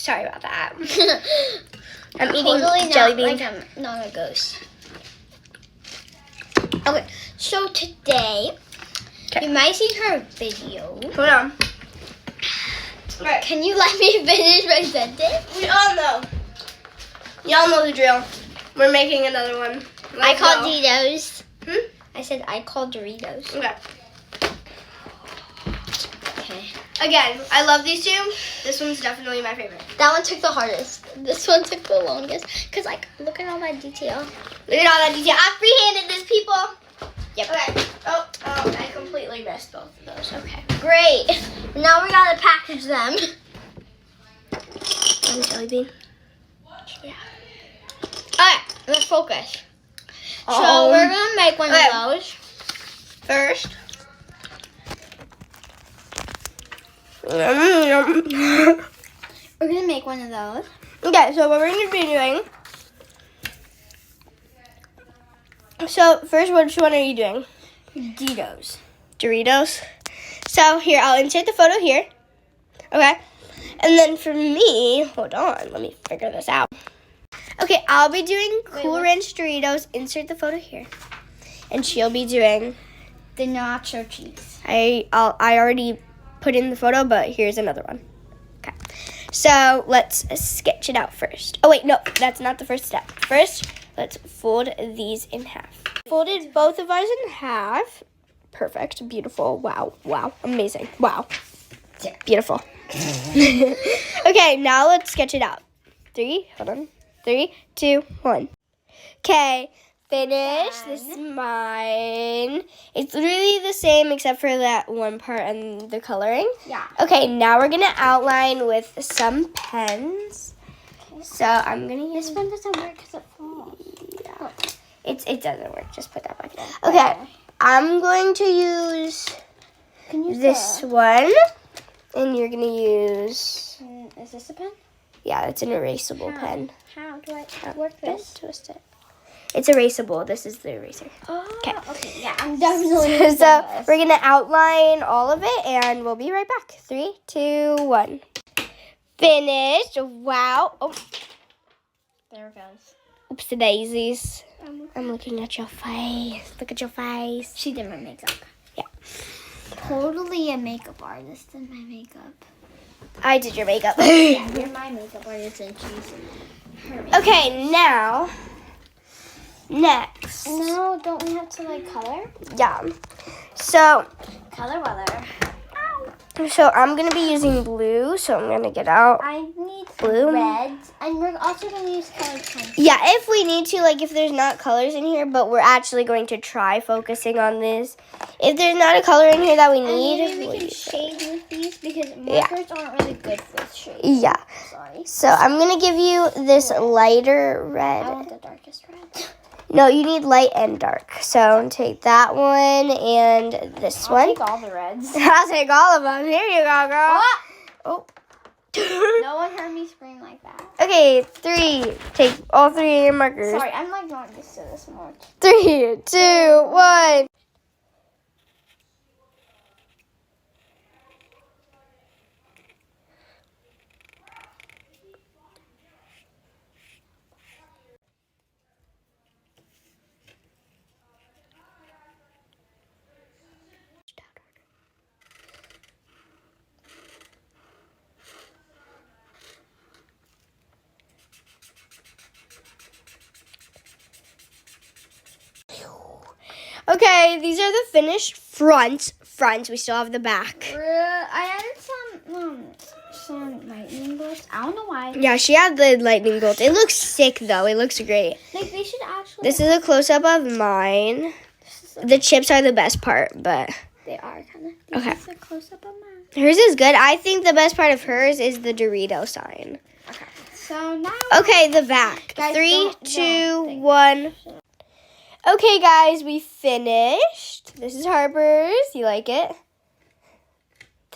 Sorry about that. I'm eating jelly beans. Like I'm not a ghost. Okay, so today you might see her video. Hold on. Right. Can you let me finish my sentence? We all know. Y'all know the drill. We're making another one. I called Doritos. I said I called Doritos. Okay. Okay. Again, I love these two. This one's definitely my favorite. That one took the hardest. This one took the longest. Because, like, look at all that detail. Look at all that detail. I freehanded this, people. Yep. Okay. Oh, I completely missed both of those. Okay. Great. Now we gotta package them. One jelly bean. Yeah. Alright, let's focus. So we're gonna make one of those. First. We're gonna make one of those. Okay, so what we're gonna be doing. So first, which one are you doing? Doritos. Doritos. So here, I'll insert the photo here. Okay. And then for me, hold on, let me figure this out. Okay, I'll be doing Cool Ranch Doritos. Insert the photo here. And she'll be doing the nacho cheese. I already put in the photo, but here's another one. Okay. So let's sketch it out first. Oh wait, no, that's not the first step. First, let's fold these in half. Folded both of ours in half. Perfect. Beautiful. Wow. Wow. Amazing. Wow. Beautiful. Okay, now let's sketch it out. 3, 2, 1. Okay, finish. This is mine. It's literally the same except for that one part and the coloring. Yeah. Okay, now we're going to outline with some pens. Okay. So I'm going to use... This one doesn't work because it falls. Yeah. It doesn't work. Just put that back down. Okay, I'm going to use this one. And you're going to use... Is this a pen? Yeah, it's an erasable pen. How do I work this? Don't twist it. It's erasable. This is the eraser. Oh, okay. Yeah, I'm definitely So we're going to outline all of it, and we'll be right back. 3, 2, 1. Finished. Wow. Oh. There it goes. Oopsie daisies. I'm looking at your face. Look at your face. She did my makeup. Yeah. Totally a makeup artist in my makeup. I did your makeup. Yeah, you're my makeup artist and she's her makeup. Okay, now, next. No, don't we have to like color? Yeah. So Color. So I'm going to be using blue, so I'm going to get out. I need blue. Reds, and we're also going to use colored pens. Yeah, if we need to, like if there's not colors in here, but we're actually going to try focusing on this. If there's not a color in here that we need. And maybe we can shade with these because markers aren't really good with shades. Yeah. Sorry. So I'm going to give you this lighter red. I want the darkest red. No, you need light and dark. So take that one and this one. I'll take all the reds. I'll take all of them. Here you go, girl. Oh. No one heard me scream like that. Okay, 3. Take all 3 of your markers. Sorry, I'm like not used to this much. 3, 2, 1. Okay, these are the finished fronts. We still have the back. I added some lightning bolts. I don't know why. Yeah, she had the lightning bolt. It looks sick, though. It looks great. Like, they should actually... This is a close-up of mine. The chips are the best part, but... They are kind of... Okay. This is a close-up of mine. Hers is good. I think the best part of hers is the Dorito sign. Okay. So now... Okay, the back. Guys, 3, 2, 1... Okay, guys, we finished. This is Harper's. You like it?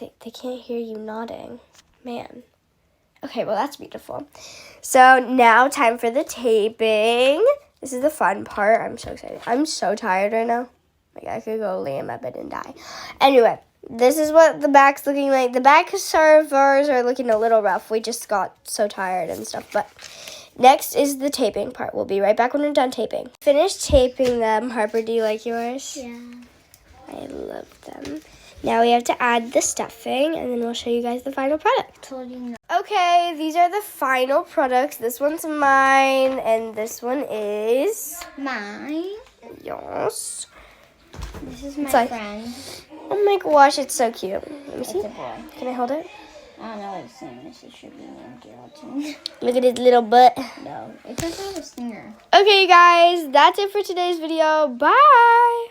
They can't hear you nodding. Man. Okay, well, that's beautiful. So now time for the taping. This is the fun part. I'm so excited. I'm so tired right now. Like, I could go lay in my bed and die. Anyway, This is what the back's looking like. The back servers are looking a little rough. We just got so tired and stuff. But next is the taping part. We'll be right back when we're done taping. Finished taping them. Harper, do you like yours? Yeah. I love them. Now we have to add the stuffing, and then we'll show you guys the final product. Told you no. Okay, these are the final products. This one's mine, and this one is Mine. yours. This is my It's like- friend. Oh my gosh, it's so cute. Let me It's see. a boy. Can I hold it? I don't know what it's saying. This should be named Gelatin. Look at his little butt. No, it doesn't have a stinger. Okay, guys, that's it for today's video. Bye.